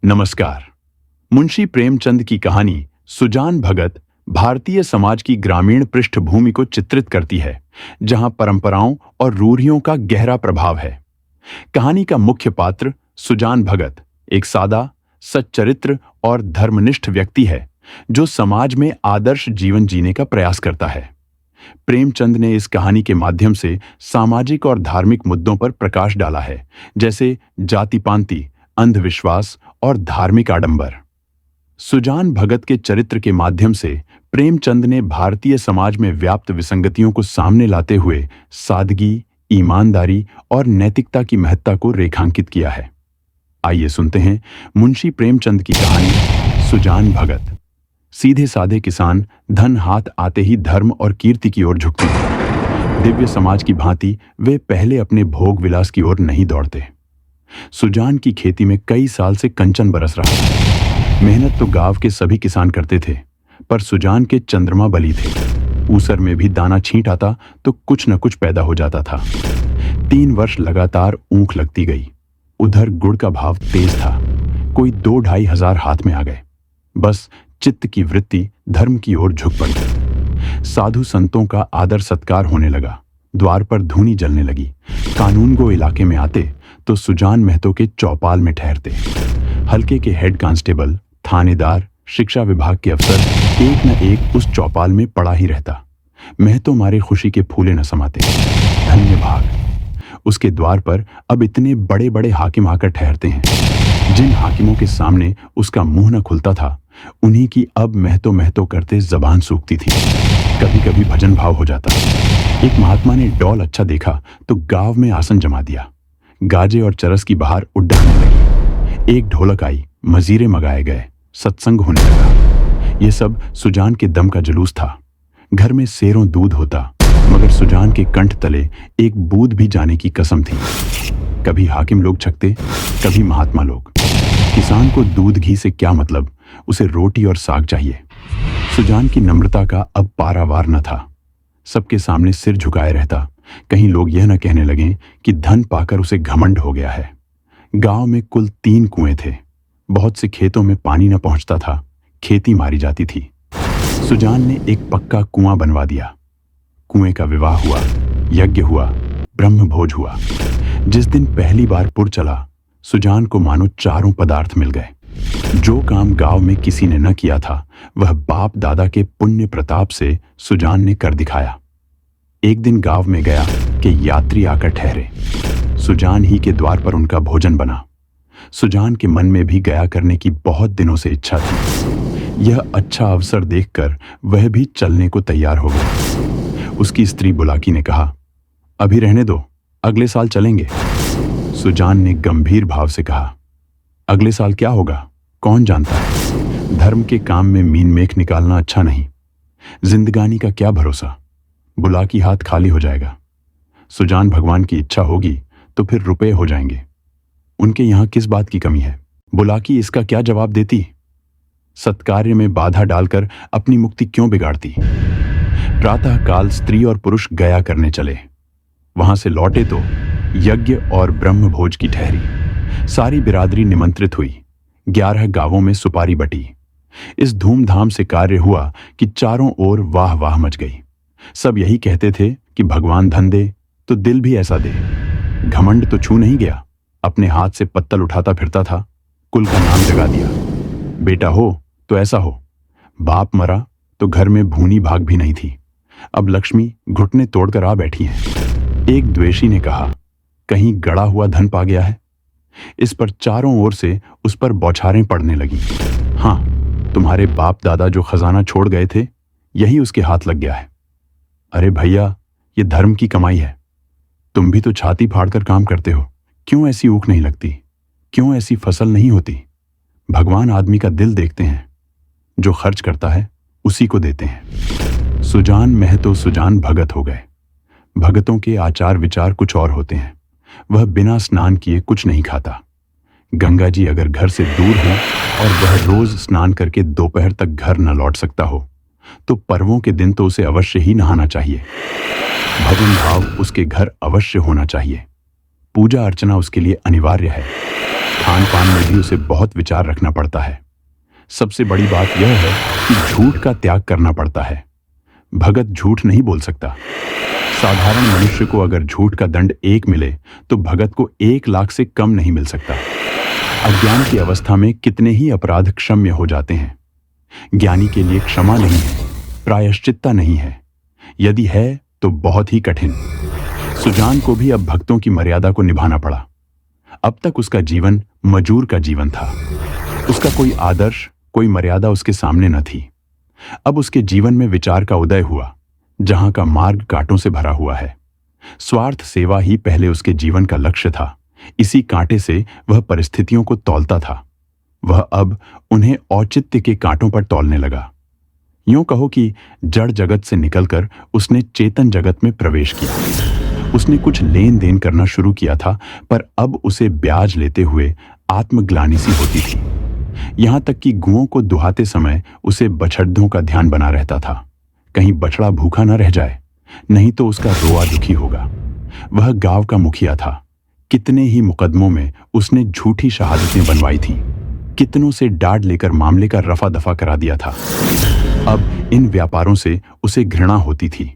नमस्कार। मुंशी प्रेमचंद की कहानी सुजान भगत भारतीय समाज की ग्रामीण पृष्ठभूमि को चित्रित करती है, जहां परंपराओं और रूढ़ियों का गहरा प्रभाव है। कहानी का मुख्य पात्र सुजान भगत एक सादा, सच्चरित्र और धर्मनिष्ठ व्यक्ति है, जो समाज में आदर्श जीवन जीने का प्रयास करता है। प्रेमचंद ने इस कहानी के माध्यम से सामाजिक और धार्मिक मुद्दों पर प्रकाश डाला है, जैसे जाति-पांति, अंधविश्वास और धार्मिक आडंबर। सुजान भगत के चरित्र के माध्यम से प्रेमचंद ने भारतीय समाज में व्याप्त विसंगतियों को सामने लाते हुए सादगी, ईमानदारी और नैतिकता की महत्ता को रेखांकित किया है। आइए सुनते हैं मुंशी प्रेमचंद की कहानी सुजान भगत। सीधे साधे किसान धन हाथ आते ही धर्म और कीर्ति की ओर झुकते हैं। दिव्य समाज की भांति वे पहले अपने भोग विलास की ओर नहीं दौड़ते। सुजान की खेती में कई साल से कंचन बरस रहा था। मेहनत तो गांव के सभी किसान करते थे, पर सुजान के चंद्रमा बली थे। ऊसर में भी दाना छींट आता तो कुछ न कुछ पैदा हो जाता था। 3 वर्ष लगातार ऊख लगती गई। उधर गुड़ का भाव तेज था। कोई 2-2.5 हजार हाथ में आ गए। बस चित्त की वृत्ति धर्म की ओर झुक पड़ी। साधु संतों का आदर सत्कार होने लगा। द्वार पर धूनी जलने लगी। कानूनगो इलाके में आते तो सुजान महतो के चौपाल में ठहरते। हल्के के हेड कांस्टेबल, थानेदार, शिक्षा विभाग के अफसर एक न एक उस चौपाल में पड़ा ही रहता। महतो मारे खुशी के फूले न समाते। धन्य भाग। उसके द्वार पर अब इतने बड़े बड़े हाकिम आकर ठहरते हैं। जिन हाकिमों के सामने उसका मुंह न खुलता था, उन्हीं की अब महतो महतो करते जबान सूखती थी। कभी कभी भजन भाव हो जाता। एक महात्मा ने डौल अच्छा देखा तो गांव में आसन जमा दिया। गाजे और चरस की बहार उड़ने लगी। एक ढोलक आई, मजीरे मंगाए गए, सत्संग होने लगा। ये सब सुजान के दम का जुलूस था। घर में सेरों दूध होता, मगर सुजान के कंठ तले एक बूंद भी जाने की कसम थी। कभी हाकिम लोग छकते, कभी महात्मा लोग। किसान को दूध घी से क्या मतलब, उसे रोटी और साग चाहिए। सुजान की नम्रता का अब पारावार न था। सबके सामने सिर झुकाए रहता। कहीं लोग यह न कहने लगे कि धन पाकर उसे घमंड हो गया है। गांव में कुल 3 कुएं थे। बहुत से खेतों में पानी न पहुंचता था। खेती मारी जाती थी। सुजान ने एक पक्का कुआं बनवा दिया। कुएं का विवाह हुआ, यज्ञ हुआ, ब्रह्म भोज हुआ। जिस दिन पहली बार पुर चला, सुजान को मानो चारों पदार्थ मिल गए। जो काम गांव में किसी ने न किया था, वह बाप दादा के पुण्य प्रताप से सुजान ने कर दिखाया। एक दिन गांव में गया कि यात्री आकर ठहरे। सुजान ही के द्वार पर उनका भोजन बना। सुजान के मन में भी गया करने की बहुत दिनों से इच्छा थी। यह अच्छा अवसर देखकर वह भी चलने को तैयार हो गया। उसकी स्त्री बुलाकी ने कहा, अभी रहने दो, अगले साल चलेंगे। सुजान ने गंभीर भाव से कहा, अगले साल क्या होगा कौन जानता है। धर्म के काम में मीन मेख निकालना अच्छा नहीं। जिंदगानी का क्या भरोसा, बुलाकी हाथ खाली हो जाएगा। सुजान भगवान की इच्छा होगी तो फिर रुपए हो जाएंगे। उनके यहां किस बात की कमी है। बुलाकी इसका क्या जवाब देती। सत्कार्य में बाधा डालकर अपनी मुक्ति क्यों बिगाड़ती। प्रातः काल स्त्री और पुरुष गया करने चले। वहां से लौटे तो यज्ञ और ब्रह्म भोज की ठहरी। सारी बिरादरी निमंत्रित हुई। 11 गांवों में सुपारी बटी। इस धूमधाम से कार्य हुआ कि चारों ओर वाह वाह मच गई। सब यही कहते थे कि भगवान धन दे तो दिल भी ऐसा दे। घमंड तो छू नहीं गया। अपने हाथ से पत्तल उठाता फिरता था। कुल का नाम जगा दिया। बेटा हो तो ऐसा हो। बाप मरा तो घर में भूनी भाग भी नहीं थी। अब लक्ष्मी घुटने तोड़कर आ बैठी है। एक द्वेषी ने कहा, कहीं गड़ा हुआ धन पा गया है। इस पर चारों ओर से उस पर बौछारें पड़ने लगी। हाँ, तुम्हारे बाप दादा जो खजाना छोड़ गए थे, यही उसके हाथ लग गया है। अरे भैया, ये धर्म की कमाई है। तुम भी तो छाती फाड़कर काम करते हो। क्यों ऐसी ऊख नहीं लगती, क्यों ऐसी फसल नहीं होती। भगवान आदमी का दिल देखते हैं। जो खर्च करता है उसी को देते हैं। सुजान महतो सुजान भगत हो गए। भगतों के आचार विचार कुछ और होते हैं। वह बिना स्नान किए कुछ नहीं खाता। गंगा जी अगर घर से दूर हो और वह रोज स्नान करके दोपहर तक घर न लौट सकता हो, तो पर्वों के दिन तो उसे अवश्य ही नहाना चाहिए। भजन भाव उसके घर अवश्य होना चाहिए। पूजा अर्चना उसके लिए अनिवार्य है। खान पान में भी उसे बहुत विचार रखना पड़ता है। सबसे बड़ी बात यह है कि झूठ का त्याग करना पड़ता है। भगत झूठ नहीं बोल सकता। साधारण मनुष्य को अगर झूठ का दंड 1 मिले तो भगत को 1 लाख से कम नहीं मिल सकता। अज्ञान की अवस्था में कितने ही अपराध क्षम्य हो जाते हैं। ज्ञानी के लिए क्षमा नहीं है, प्रायश्चित्ता नहीं है। यदि है तो बहुत ही कठिन। सुजान को भी अब भक्तों की मर्यादा को निभाना पड़ा। अब तक उसका जीवन मजूर का जीवन था। उसका कोई आदर्श, कोई मर्यादा उसके सामने न थी। अब उसके जीवन में विचार का उदय हुआ, जहां का मार्ग कांटों से भरा हुआ है। स्वार्थ सेवा ही पहले उसके जीवन का लक्ष्य था। इसी कांटे से वह परिस्थितियों को तौलता था। वह अब उन्हें औचित्य के कांटों पर तौलने लगा। यूं कहो कि जड़ जगत से निकलकर उसने चेतन जगत में प्रवेश किया। उसने कुछ लेन देन करना शुरू किया था, पर अब उसे ब्याज लेते हुए आत्मग्लानि सी होती थी। यहां तक कि गुओं को दुहाते समय उसे बछड़ों का ध्यान बना रहता था। कहीं बछड़ा भूखा न रह जाए, नहीं तो उसका रोआ दुखी होगा। वह गांव का मुखिया था। कितने ही मुकदमों में उसने झूठी शहादतें बनवाई थीं। कितनों से डांट लेकर मामले का रफा दफा करा दिया था। अब इन व्यापारों से उसे घृणा होती थी।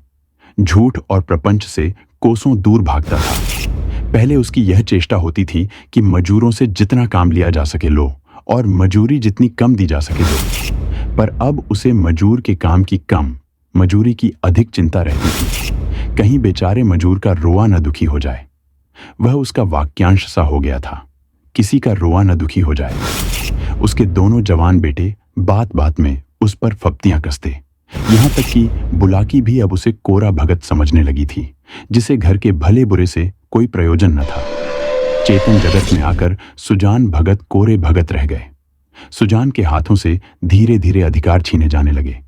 झूठ और प्रपंच से कोसों दूर भागता था। पहले उसकी यह चेष्टा होती थी कि मजूरों से जितना काम लिया जा सके लो और मजूरी जितनी कम दी जा सके दो। पर अब उसे मजूर के काम की कम, मजूरी की अधिक चिंता रहती थी। कहीं बेचारे मजूर का रोआ न दुखी हो जाए। वह उसका वाक्यांश सा हो गया था, किसी का रोआ न दुखी हो जाए। उसके दोनों जवान बेटे बात बात में उस पर फप्तियां कसते। यहां तक कि बुलाकी भी अब उसे कोरा भगत समझने लगी थी, जिसे घर के भले बुरे से कोई प्रयोजन न था। चेतन जगत में आकर सुजान भगत कोरे भगत रह गए। सुजान के हाथों से धीरे धीरे अधिकार छीने जाने लगे।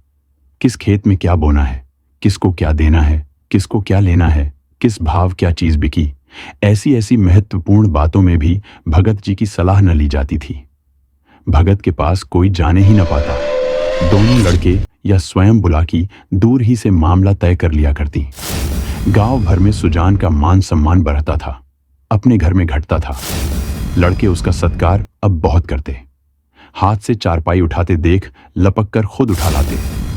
किस खेत में क्या बोना है, किसको क्या देना है, किसको क्या लेना है, किस भाव क्या चीज बिकी, ऐसी ऐसी महत्वपूर्ण बातों में भी भगत जी की सलाह न ली जाती थी। भगत के पास कोई जाने ही न पाता। दोनों लड़के या स्वयं बुलाकी दूर ही से मामला तय कर लिया करती। गांव भर में सुजान का मान सम्मान बढ़ता था, अपने घर में घटता था। लड़के उसका सत्कार अब बहुत करते। हाथ से चारपाई उठाते देख लपक कर खुद उठा लाते,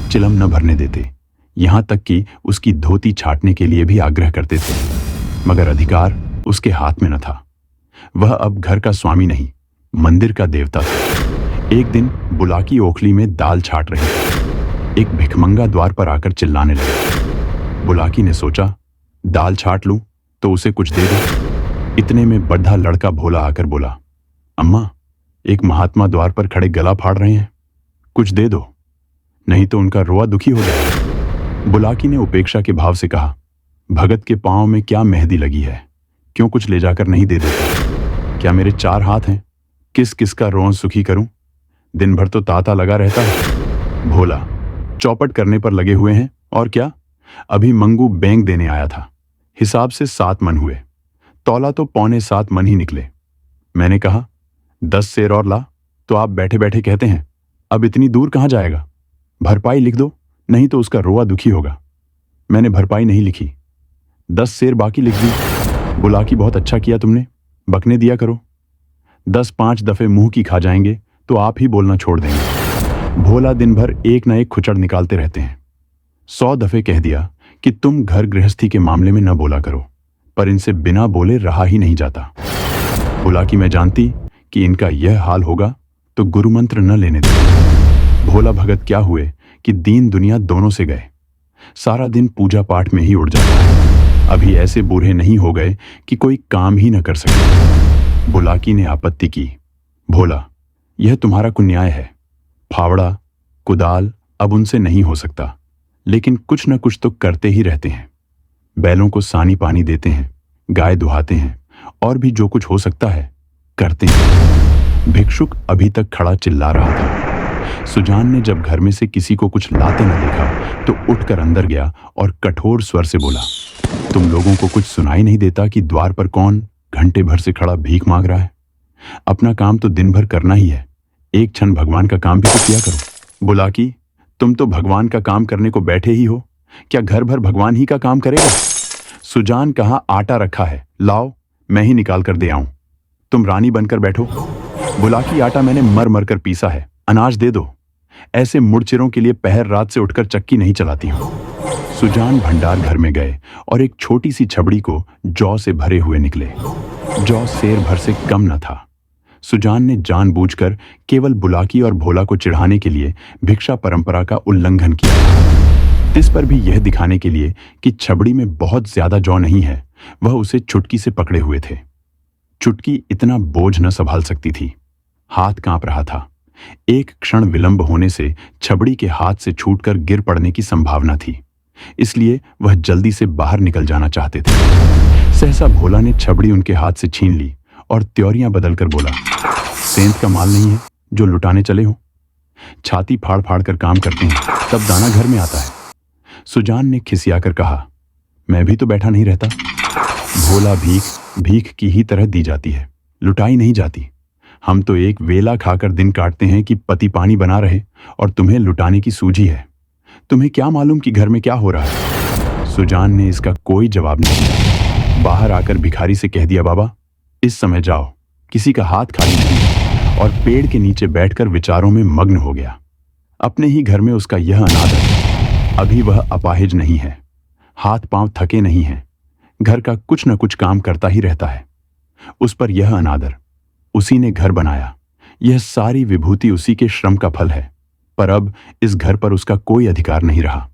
चिलम न भरने देते। यहां तक कि उसकी धोती छाटने के लिए भी आग्रह करते थे, मगर अधिकार उसके हाथ में न था। वह अब घर का स्वामी नहीं, मंदिर का देवता था। एक दिन बुलाकी ओखली में दाल छाट रही थी। एक भिखमंगा द्वार पर आकर चिल्लाने लगा। बुलाकी ने सोचा, दाल छाट लूं तो उसे कुछ दे दो। इतने में बड्ढा लड़का भोला आकर बोला, अम्मा, एक महात्मा द्वार पर खड़े गला फाड़ रहे हैं, कुछ दे दो, नहीं तो उनका रोआ दुखी हो जाएगा। बुलाकी ने उपेक्षा के भाव से कहा, भगत के पांव में क्या मेहंदी लगी है, क्यों कुछ ले जाकर नहीं दे देते? क्या मेरे 4 हाथ हैं, किस किस का रोआ सुखी करूं? दिन भर तो ताता लगा रहता है। भोला, चौपट करने पर लगे हुए हैं और क्या? अभी मंगू बैंक देने आया था, हिसाब से 7 मन हुए, तौला तो 6.25 मन ही निकले। मैंने कहा 10 सेर और ला, तो आप बैठे बैठे कहते हैं अब इतनी दूर कहां जाएगा, भरपाई लिख दो, नहीं तो उसका रोआ दुखी होगा। मैंने भरपाई नहीं लिखी, 10 सेर बाकी लिख दी। बुलाकी, बहुत अच्छा किया तुमने, बकने दिया करो। 10-5 दफे मुंह की खा जाएंगे तो आप ही बोलना छोड़ देंगे। भोला दिन भर एक न एक खुचड़ निकालते रहते हैं। 100 दफे कह दिया कि तुम घर गृहस्थी के मामले में न बोला करो, पर इनसे बिना बोले रहा ही नहीं जाता। बुलाकी, मैं जानती कि इनका यह हाल होगा तो गुरु मंत्र न लेने देते। भोला भगत क्या हुए कि दीन दुनिया दोनों से गए। सारा दिन पूजा पाठ में ही उड़ जाता है। अभी ऐसे बूढ़े नहीं हो गए कि कोई काम ही न कर सके। बुलाकी ने आपत्ति की, भोला, यह तुम्हारा कुन्याय है। फावड़ा, कुदाल अब उनसे नहीं हो सकता, लेकिन कुछ न कुछ तो करते ही रहते हैं। बैलों को सानी पानी देते हैं, गाय दुहाते हैं, और भी जो कुछ हो सकता है करते हैं। भिक्षुक अभी तक खड़ा चिल्ला रहा था। सुजान ने जब घर में से किसी को कुछ लाते न देखा तो उठकर अंदर गया और कठोर स्वर से बोला, तुम लोगों को कुछ सुनाई नहीं देता कि द्वार पर कौन घंटे भर से खड़ा भीख मांग रहा है? अपना काम तो दिन भर करना ही है, एक क्षण भगवान का काम भी तो किया करो। बुलाकी, तुम तो भगवान का काम करने को बैठे ही हो, क्या घर भर भगवान ही का काम करेगा? सुजान, कहाँ आटा रखा है, लाओ, मैं ही निकाल कर दे आऊं। तुम रानी बनकर बैठो। बुलाकी, आटा मैंने मर मर कर पीसा है, अनाज दे दो। ऐसे मुड़चिरों के लिए पहर रात से उठकर चक्की नहीं चलाती हूँ। सुजान भंडार घर में गए और एक छोटी सी छबड़ी को जौ से भरे हुए निकले। जौ सेर भर से कम न था। सुजान ने जानबूझकर केवल बुलाकी और भोला को चिढ़ाने के लिए भिक्षा परंपरा का उल्लंघन किया। इस पर भी यह दिखाने के लिए कि छबड़ी में बहुत ज्यादा जौ नहीं है, वह उसे चुटकी से पकड़े हुए थे। चुटकी इतना बोझ न संभाल सकती थी। हाथ कांप रहा था। एक क्षण विलंब होने से छबड़ी के हाथ से छूटकर गिर पड़ने की संभावना थी, इसलिए वह जल्दी से बाहर निकल जाना चाहते थे। सहसा भोला ने छबड़ी उनके हाथ से छीन ली और त्योरियां बदलकर बोला, सेंध का माल नहीं है जो लुटाने चले हो? छाती फाड़ फाड़ कर काम करते हैं, तब दाना घर में आता है। सुजान ने खिसियाकर कहा, मैं भी तो बैठा नहीं रहता। भोला, भीख भीख की ही तरह दी जाती है, लुटाई नहीं जाती। हम तो एक वेला खाकर दिन काटते हैं कि पति पानी बना रहे, और तुम्हें लुटाने की सूझी है। तुम्हें क्या मालूम कि घर में क्या हो रहा है? सुजान ने इसका कोई जवाब नहीं दिया। बाहर आकर भिखारी से कह दिया, बाबा इस समय जाओ, किसी का हाथ खाली नहीं। और पेड़ के नीचे बैठकर विचारों में मग्न हो गया। अपने ही घर में उसका यह अनादर। अभी वह अपाहिज नहीं है, हाथ पांव थके नहीं हैं, घर का कुछ न कुछ काम करता ही रहता है। उस पर यह अनादर। उसी ने घर बनाया, यह सारी विभूति उसी के श्रम का फल है। पर अब इस घर पर उसका कोई अधिकार नहीं रहा।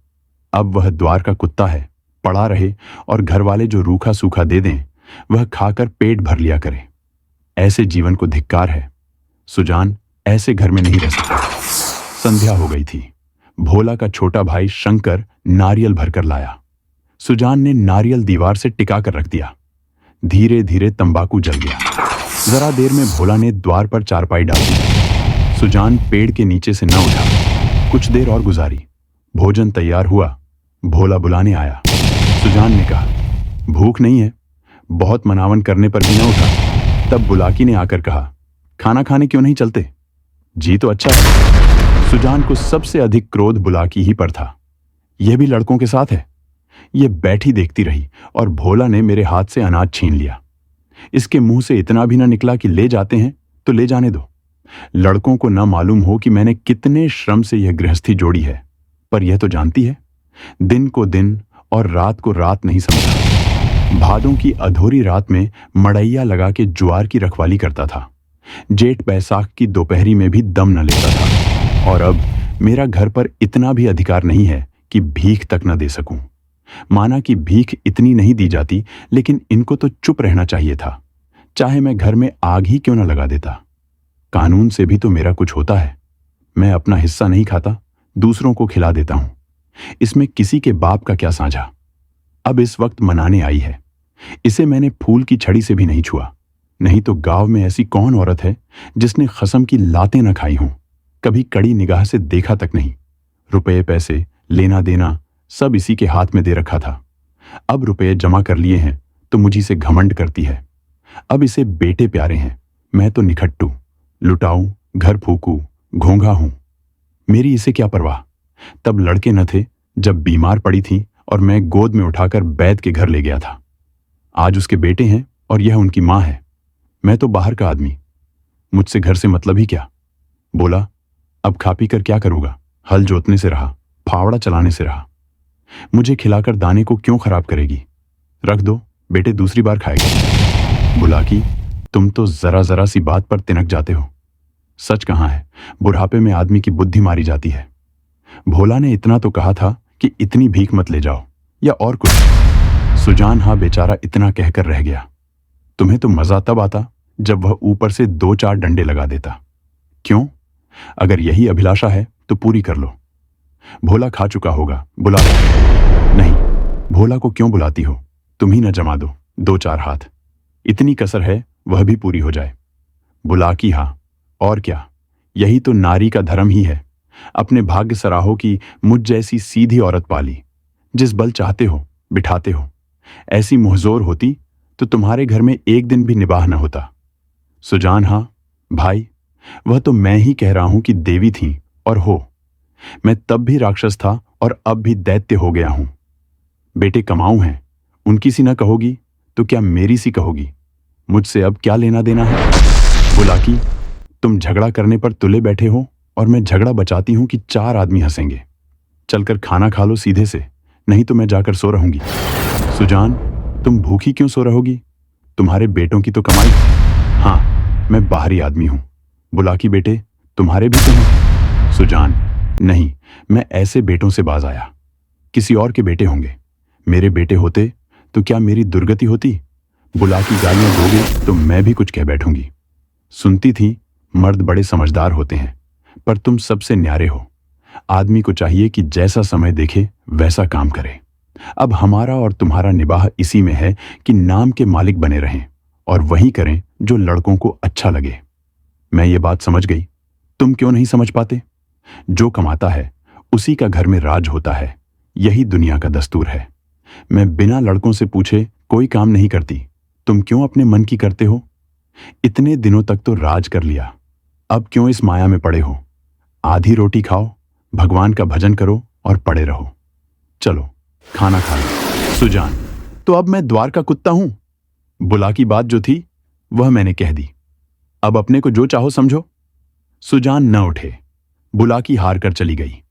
अब वह द्वार का कुत्ता है, पड़ा रहे और घर वाले जो रूखा सूखा दे दें वह खाकर पेट भर लिया करे। ऐसे जीवन को धिक्कार है। सुजान ऐसे घर में नहीं रह सकता। संध्या हो गई थी। भोला का छोटा भाई शंकर नारियल भरकर लाया। सुजान ने नारियल दीवार से टिका कर रख दिया। धीरे धीरे तंबाकू जल गया। जरा देर में भोला ने द्वार पर चारपाई डाल दी। सुजान पेड़ के नीचे से न उठा। कुछ देर और गुजारी। भोजन तैयार हुआ। भोला बुलाने आया। सुजान ने कहा, भूख नहीं है? बहुत मनावन करने पर भी न उठा। तब बुलाकी ने आकर कहा, खाना खाने क्यों नहीं चलते? जी तो अच्छा है। सुजान को सबसे अधिक क्रोध बुलाकी ही पर था। यह भी लड़कों के साथ है। यह बैठी देखती रही और भोला ने मेरे हाथ से अनाज छीन लिया। इसके मुंह से इतना भी ना निकला कि ले जाते हैं तो ले जाने दो। लड़कों को ना मालूम हो कि मैंने कितने श्रम से यह गृहस्थी जोड़ी है, पर यह तो जानती है, दिन को दिन और रात को रात नहीं समझा। भादों की अधूरी रात में मड़ैया लगा के ज्वार की रखवाली करता था। जेठ बैसाख की दोपहरी में भी दम न लेता था। और अब मेरा घर पर इतना भी अधिकार नहीं है कि भीख तक न दे सकूं। माना कि भीख इतनी नहीं दी जाती, लेकिन इनको तो चुप रहना चाहिए था, चाहे मैं घर में आग ही क्यों न लगा देता। कानून से भी तो मेरा कुछ होता है। मैं अपना हिस्सा नहीं खाता, दूसरों को खिला देता हूं। इसमें किसी के बाप का क्या साझा। अब इस वक्त मनाने आई है। इसे मैंने फूल की छड़ी से भी नहीं छुआ। नहीं तो गांव में ऐसी कौन औरत है जिसने खसम की लातें न खाई हों, कभी कड़ी निगाह से देखा तक नहीं। रुपए पैसे लेना देना सब इसी के हाथ में दे रखा था। अब रुपए जमा कर लिए हैं तो मुझी से घमंड करती है। अब इसे बेटे प्यारे हैं, मैं तो निखट्टू, लुटाऊं, घर फूकू, घोंघा हूं। मेरी इसे क्या परवाह। तब लड़के न थे जब बीमार पड़ी थी और मैं गोद में उठाकर बैद के घर ले गया था। आज उसके बेटे हैं और यह उनकी मां है। मैं तो बाहर का आदमी, मुझसे घर से मतलब ही क्या। बोला, अब खा पी कर क्या करूंगा? हल जोतने से रहा, फावड़ा चलाने से रहा। मुझे खिलाकर दाने को क्यों खराब करेगी? रख दो, बेटे दूसरी बार खाएगा। बुलाकी, तुम तो जरा जरा सी बात पर तिनक जाते हो। सच कहाँ है, बुढ़ापे में आदमी की बुद्धि मारी जाती है। भोला ने इतना तो कहा था कि इतनी भीख मत ले जाओ, या और कुछ। सुजान हाँ बेचारा इतना कहकर रह गया। तुम्हें तो मजा तब आता जब वह ऊपर से 2-4 डंडे लगा देता। क्यों? अगर यही अभिलाषा है तो पूरी कर लो। भोला खा चुका होगा, बुला लो। नहीं, भोला को क्यों बुलाती हो? तुम ही न जमा दो 2-4 हाथ। इतनी कसर है वह भी पूरी हो जाए। बुलाकी हाँ, और क्या, यही तो नारी का धर्म ही है। अपने भाग्य सराहो की मुझ जैसी सीधी औरत पाली, जिस बल चाहते हो बिठाते हो। ऐसी मुहजोर होती तो तुम्हारे घर में एक दिन भी निबाह न होता। सुजान हाँ भाई, वह तो मैं ही कह रहा हूं कि देवी थी और हो। मैं तब भी राक्षस था और अब भी दैत्य हो गया हूं। बेटे कमाऊ हैं, उनकी सी न कहोगी तो क्या मेरी सी कहोगी? मुझसे अब क्या लेना देना है? बुलाकी, तुम झगड़ा करने पर तुले बैठे हो और मैं झगड़ा बचाती हूं कि 4 आदमी हंसेंगे। चलकर खाना खा लो सीधे से, नहीं तो मैं जाकर सो रहूंगी। सुजान, तुम भूखी क्यों सो रहोगी? तुम्हारे बेटों की तो कमाई। हाँ, मैं बाहरी आदमी हूं। बुलाकी बेटे, तुम्हारे भी तो हैं। सुजान, नहीं, मैं ऐसे बेटों से बाज आया। किसी और के बेटे होंगे। मेरे बेटे होते तो क्या मेरी दुर्गति होती? बुलाकी गालियां दोगे तो मैं भी कुछ कह बैठूंगी। सुनती थी, मर्द बड़े समझदार होते हैं, पर तुम सबसे न्यारे हो। आदमी को चाहिए कि जैसा समय देखे वैसा काम करे। अब हमारा और तुम्हारा निबाह इसी में है कि नाम के मालिक बने रहें और वही करें जो लड़कों को अच्छा लगे। मैं ये बात समझ गई, तुम क्यों नहीं समझ पाते? जो कमाता है उसी का घर में राज होता है, यही दुनिया का दस्तूर है। मैं बिना लड़कों से पूछे कोई काम नहीं करती, तुम क्यों अपने मन की करते हो? इतने दिनों तक तो राज कर लिया, अब क्यों इस माया में पड़े हो? आधी रोटी खाओ, भगवान का भजन करो और पड़े रहो। चलो खाना खा लो। सुजान, तो अब मैं द्वार का कुत्ता हूं? बुला की बात जो थी वह मैंने कह दी, अब अपने को जो चाहो समझो। सुजान न उठे, बुलाकी हार कर चली गई।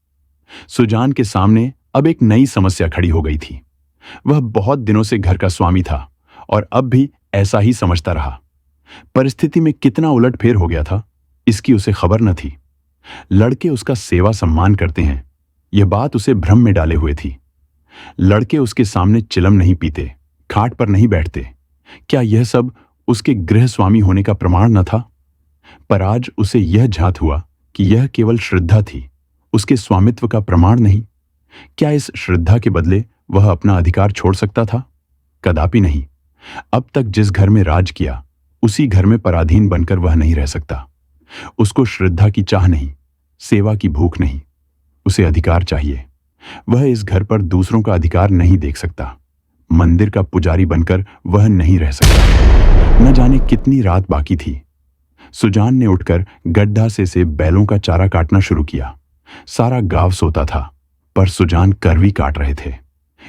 सुजान के सामने अब एक नई समस्या खड़ी हो गई थी। वह बहुत दिनों से घर का स्वामी था और अब भी ऐसा ही समझता रहा। परिस्थिति में कितना उलटफेर हो गया था, इसकी उसे खबर न थी। लड़के उसका सेवा सम्मान करते हैं, यह बात उसे भ्रम में डाले हुए थी। लड़के उसके सामने चिलम नहीं पीते, खाट पर नहीं बैठते। क्या यह सब उसके गृह स्वामी होने का प्रमाण न था? पर आज उसे यह झात हुआ कि यह केवल श्रद्धा थी, उसके स्वामित्व का प्रमाण नहीं। क्या इस श्रद्धा के बदले वह अपना अधिकार छोड़ सकता था? कदापि नहीं। अब तक जिस घर में राज किया, उसी घर में पराधीन बनकर वह नहीं रह सकता। उसको श्रद्धा की चाह नहीं, सेवा की भूख नहीं, उसे अधिकार चाहिए। वह इस घर पर दूसरों का अधिकार नहीं देख सकता। मंदिर का पुजारी बनकर वह नहीं रह सकता। न जाने कितनी रात बाकी थी। सुजान ने उठकर गड्ढा से बैलों का चारा काटना शुरू किया। सारा गांव सोता था, पर सुजान करवी काट रहे थे।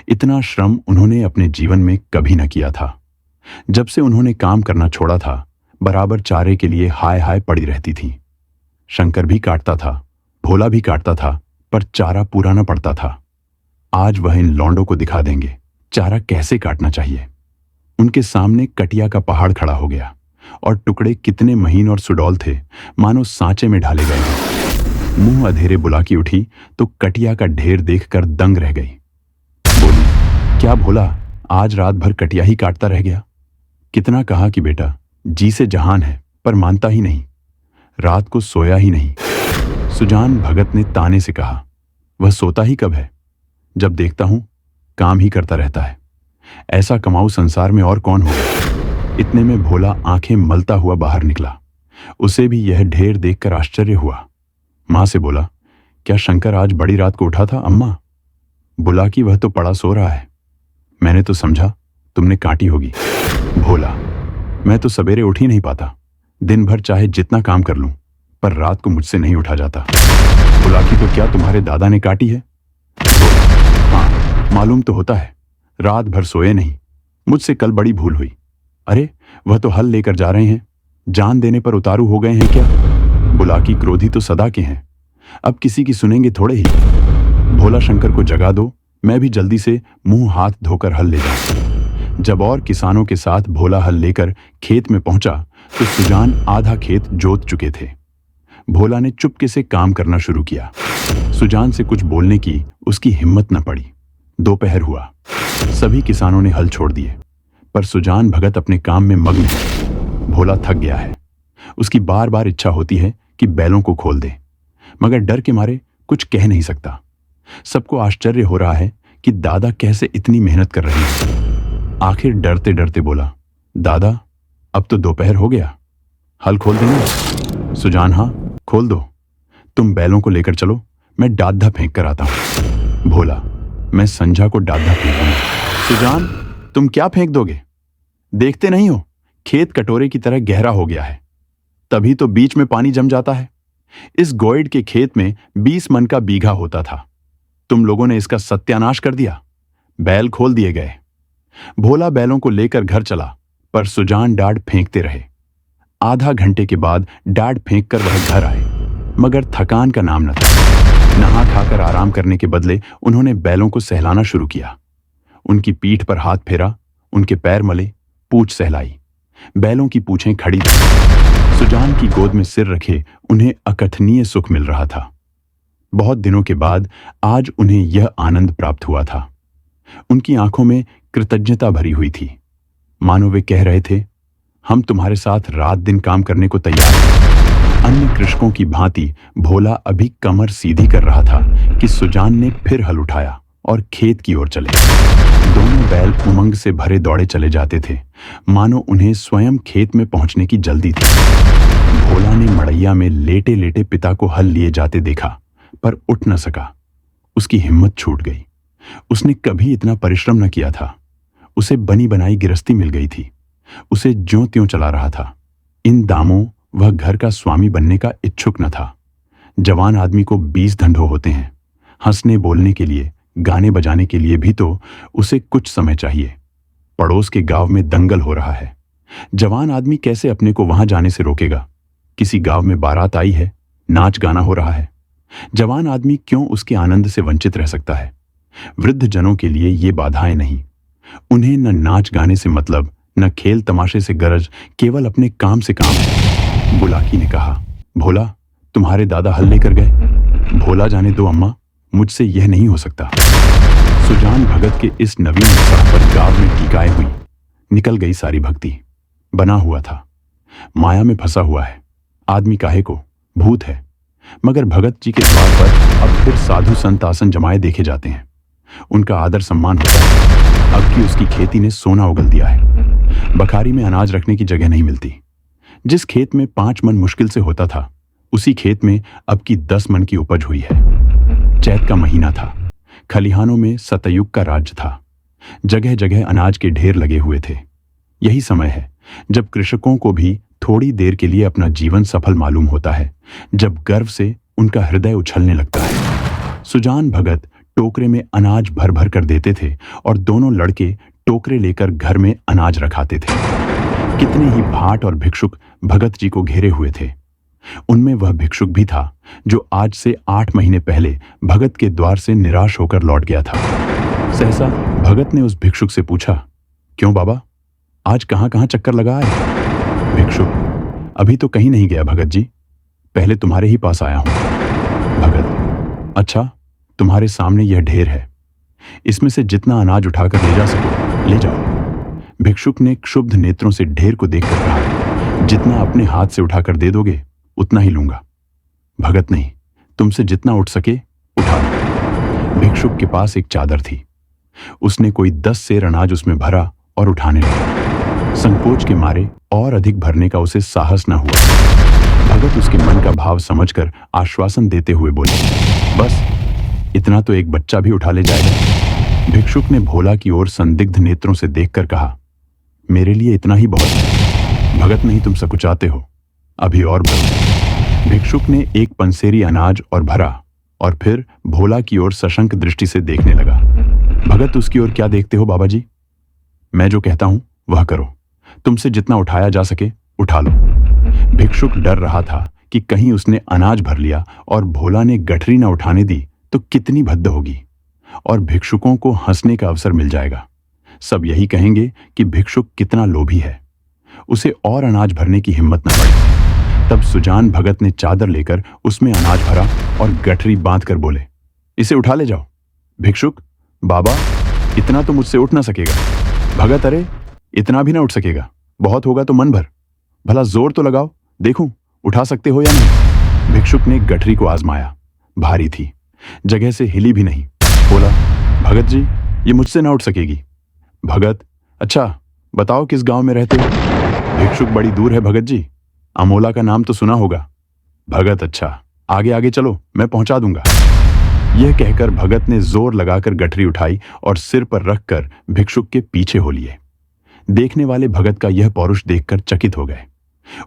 इतना श्रम उन्होंने अपने जीवन में कभी न किया था। जब से उन्होंने काम करना छोड़ा था, बराबर चारे के लिए हाय हाय पड़ी रहती थी। शंकर भी काटता था, भोला भी काटता था, पर चारा पूरा न पड़ता था। आज वह इन लौंडों को दिखा देंगे चारा कैसे काटना चाहिए। उनके सामने कटिया का पहाड़ खड़ा हो गया और टुकड़े कितने महीन और सुडौल थे, मानो सांचे में ढाले गए हैं। मुंह अधेरे बुलाकी उठी तो कटिया का ढेर देखकर दंग रह गई। बोली, क्या भोला, आज रात भर कटिया ही काटता रह गया? कितना कहा कि बेटा जी से जहान है, पर मानता ही नहीं। रात को सोया ही नहीं। सुजान भगत ने ताने से कहा, वह सोता ही कब है? जब देखता हूं काम ही करता रहता है। ऐसा कमाऊ संसार में और कौन होगा? इतने में भोला आंखें मलता हुआ बाहर निकला। उसे भी यह ढेर देखकर आश्चर्य हुआ। मां से बोला, क्या शंकर आज बड़ी रात को उठा था अम्मा? बुला कि वह तो पड़ा सो रहा है। मैंने तो समझा तुमने काटी होगी। भोला, मैं तो सवेरे उठ ही नहीं पाता। दिन भर चाहे जितना काम कर लूं, पर रात को मुझसे नहीं उठा जाता। बुला कि तो क्या तुम्हारे दादा ने काटी है? हाँ, मालूम तो होता है। रात भर सोए नहीं। मुझसे कल बड़ी भूल हुई। अरे, वह तो हल लेकर जा रहे हैं। जान देने पर उतारू हो गए हैं क्या? बुलाकी क्रोधी तो सदा के हैं, अब किसी की सुनेंगे थोड़े ही। भोला शंकर को जगा दो, मैं भी जल्दी से मुंह हाथ धोकर हल ले जाऊं। जब और किसानों के साथ भोला हल लेकर खेत में पहुंचा तो सुजान आधा खेत जोत चुके थे। भोला ने चुपके से काम करना शुरू किया। सुजान से कुछ बोलने की उसकी हिम्मत न पड़ी। दोपहर हुआ, सभी किसानों ने हल छोड़ दिए, पर सुजान भगत अपने काम में मग्न है। भोला थक गया है। उसकी बार बार इच्छा होती है कि बैलों को खोल दे, मगर डर के मारे कुछ कह नहीं सकता। सबको आश्चर्य हो रहा है कि दादा कैसे इतनी मेहनत कर रहे हैं। आखिर डरते डरते बोला, दादा अब तो दोपहर हो गया, हल खोल देंगे? सुजान, हाँ खोल दो। तुम बैलों को लेकर चलो, मैं डाधा फेंक कर आता हूं। भोला, मैं संझा को डाधा फेंकूंगा। सुजान, तुम क्या फेंक दोगे? देखते नहीं हो खेत कटोरे की तरह गहरा हो गया है, तभी तो बीच में पानी जम जाता है। इस गोइड के खेत में 20 मन का बीघा होता था। तुम लोगों ने इसका सत्यानाश कर दिया। बैल खोल दिए गए। भोला बैलों को लेकर घर चला, पर सुजान डाढ़ फेंकते रहे। आधा घंटे के बाद डांट फेंक कर वह घर आए, मगर थकान का नाम न था। नहा खाकर आराम करने के बदले उन्होंने बैलों को सहलाना शुरू किया। उनकी पीठ पर हाथ फेरा, उनके पैर मले, पूंछ सहलाई। बैलों की पूंछें खड़ी थीं। सुजान की गोद में सिर रखे उन्हें अकथनीय सुख मिल रहा था। बहुत दिनों के बाद आज उन्हें यह आनंद प्राप्त हुआ था। उनकी आंखों में कृतज्ञता भरी हुई थी, मानो वे कह रहे थे, हम तुम्हारे साथ रात दिन काम करने को तैयार हैं। अन्य कृषकों की भांति भोला अभी कमर सीधी कर रहा था कि सुजान ने फिर हल उठाया और खेत की ओर चले। दोनों बैल उमंग से भरे दौड़े चले जाते थे, मानो उन्हें स्वयं खेत में पहुंचने की जल्दी थी। भोला ने मड़ैया में लेटे लेटे पिता को हल लिए जाते देखा, पर उठ न सका। उसकी हिम्मत छूट गई। उसने कभी इतना परिश्रम न किया था। उसे बनी बनाई गिरस्ती मिल गई थी। उसे ज्यों त्यों चला रहा था। इन दामों वह घर का स्वामी बनने का इच्छुक न था। जवान आदमी को 20 धंधों होते हैं। हंसने बोलने के लिए, गाने बजाने के लिए भी तो उसे कुछ समय चाहिए। पड़ोस के गांव में दंगल हो रहा है। जवान आदमी कैसे अपने को वहां जाने से रोकेगा? किसी गांव में बारात आई है, नाच गाना हो रहा है। जवान आदमी क्यों उसके आनंद से वंचित रह सकता है? वृद्ध जनों के लिए ये बाधाएं नहीं। उन्हें न नाच गाने से मतलब, न खेल तमाशे से गरज, केवल अपने काम से काम है। बुलाकी ने कहा, भोला, तुम्हारे दादा हल लेकर गए। भोला जाने दो अम्मा, मुझसे यह नहीं हो सकता। सुजान भगत के इस नवीन उत्साह पर गांव में टिकाए हुई निकल गई सारी भक्ति। बना हुआ था, माया में फंसा हुआ है। आदमी काहे को, भूत है। मगर भगत जी के द्वार पर अब फिर साधु संत आसन जमाए देखे जाते हैं। उनका आदर सम्मान होता है। अब की उसकी खेती ने सोना उगल दिया है। बखारी में अनाज रखने की जगह नहीं मिलती। जिस खेत में 5 मन मुश्किल से होता था, उसी खेत में अब की 10 मन की उपज हुई है। चैत का महीना था। खलिहानों में सतयुग का राज्य था। जगह जगह अनाज के ढेर लगे हुए थे। यही समय है जब कृषकों को भी थोड़ी देर के लिए अपना जीवन सफल मालूम होता है, जब गर्व से उनका हृदय उछलने लगता है। सुजान भगत टोकरे में अनाज भर भर कर देते थे और दोनों लड़के टोकरे लेकर घर में अनाज रखाते थे। कितने ही भाट और भिक्षुक भगत जी को घेरे हुए थे। उनमें वह भिक्षुक भी था जो आज से 8 महीने पहले भगत के द्वार से निराश होकर लौट गया था। सहसा भगत ने उस भिक्षुक से पूछा, क्यों बाबा, आज कहां कहां चक्कर लगा है? भिक्षुक, अभी तो कहीं नहीं गया भगत जी, पहले तुम्हारे ही पास आया हूं। भगत, अच्छा, तुम्हारे सामने यह ढेर है, इसमें से जितना अनाज उठाकर ले जा सको ले जाओ। भिक्षुक ने क्षुब्ध नेत्रों से ढेर को देखकर कहा, जितना अपने हाथ से उठाकर दे दोगे उतना ही लूंगा। भगत, नहीं, तुमसे जितना उठ सके उठा लो। भिक्षुक के पास एक चादर थी। उसने कोई 10 सेर अनाज उसमें भरा और उठाने लगा। संकोच के मारे और अधिक भरने का उसे साहस न हुआ। भगत उसके मन का भाव समझकर आश्वासन देते हुए बोले, बस इतना तो एक बच्चा भी उठा ले जाएगा। भिक्षुक ने भोला की ओर संदिग्ध नेत्रों से देखकर कहा, मेरे लिए इतना ही बहुत है। भगत, नहीं, तुम सकुचाते हो, अभी और भरो। भिक्षुक ने एक पंसेरी अनाज और भरा और फिर भोला की ओर सशंक दृष्टि से देखने लगा। भगत, उसकी ओर क्या देखते हो बाबा जी? मैं जो कहता हूं वह करो। तुमसे जितना उठाया जा सके उठा लो। भिक्षुक डर रहा था कि कहीं उसने अनाज भर लिया और भोला ने गठरी न उठाने दी तो कितनी भद्द होगी और भिक्षुकों को हंसने का अवसर मिल जाएगा। सब यही कहेंगे कि भिक्षुक कितना लोभी है, उसे और अनाज भरने की हिम्मत न पड़ी। तब सुजान भगत ने चादर लेकर उसमें अनाज भरा और गठरी बांधकर बोले, इसे उठा ले जाओ। भिक्षुक, बाबा, इतना तो मुझसे उठ ना सकेगा। भगत, अरे इतना भी ना उठ सकेगा, बहुत होगा तो मन भर। भला जोर तो लगाओ, देखूं उठा सकते हो या नहीं। भिक्षुक ने गठरी को आजमाया, भारी थी, जगह से हिली भी नहीं। बोला, भगत जी, ये मुझसे ना उठ सकेगी। भगत, अच्छा बताओ किस गांव में रहते हो? भिक्षुक, बड़ी दूर है भगत जी, अमोला का नाम तो सुना होगा। भगत, अच्छा, आगे आगे चलो, मैं पहुंचा दूंगा। यह कहकर भगत ने जोर लगाकर गठरी उठाई और सिर पर रखकर भिक्षुक के पीछे हो लिए। देखने वाले भगत का यह पौरुष देखकर चकित हो गए।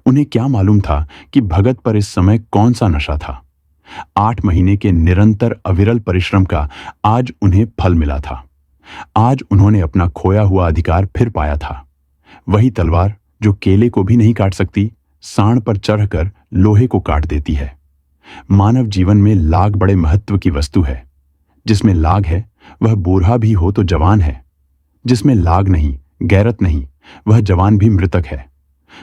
उन्हें क्या मालूम था कि भगत पर इस समय कौन सा नशा था। 8 महीने के निरंतर अविरल परिश्रम का आज उन्हें फल मिला था। आज उन्होंने अपना खोया हुआ अधिकार फिर पाया था। वही तलवार जो केले को भी नहीं काट सकती, सांड पर चढ़कर लोहे को काट देती है। मानव जीवन में लाग बड़े महत्व की वस्तु है। जिसमें लाग है वह बूढ़ा भी हो तो जवान है, जिसमें लाग नहीं, गैरत नहीं, वह जवान भी मृतक है।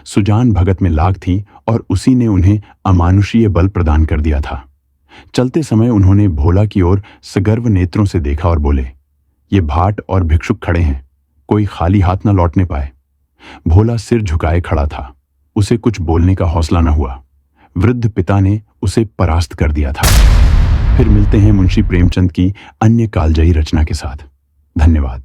सुजान भगत में लाग थी और उसी ने उन्हें अमानुषीय बल प्रदान कर दिया था। चलते समय उन्होंने भोला की ओर सगर्व नेत्रों से देखा और बोले, ये भाट और भिक्षुक खड़े हैं, कोई खाली हाथ न लौटने पाए। भोला सिर झुकाए खड़ा था, उसे कुछ बोलने का हौसला न हुआ। वृद्ध पिता ने उसे परास्त कर दिया था। फिर मिलते हैं मुंशी प्रेमचंद की अन्य कालजयी रचना के साथ। धन्यवाद।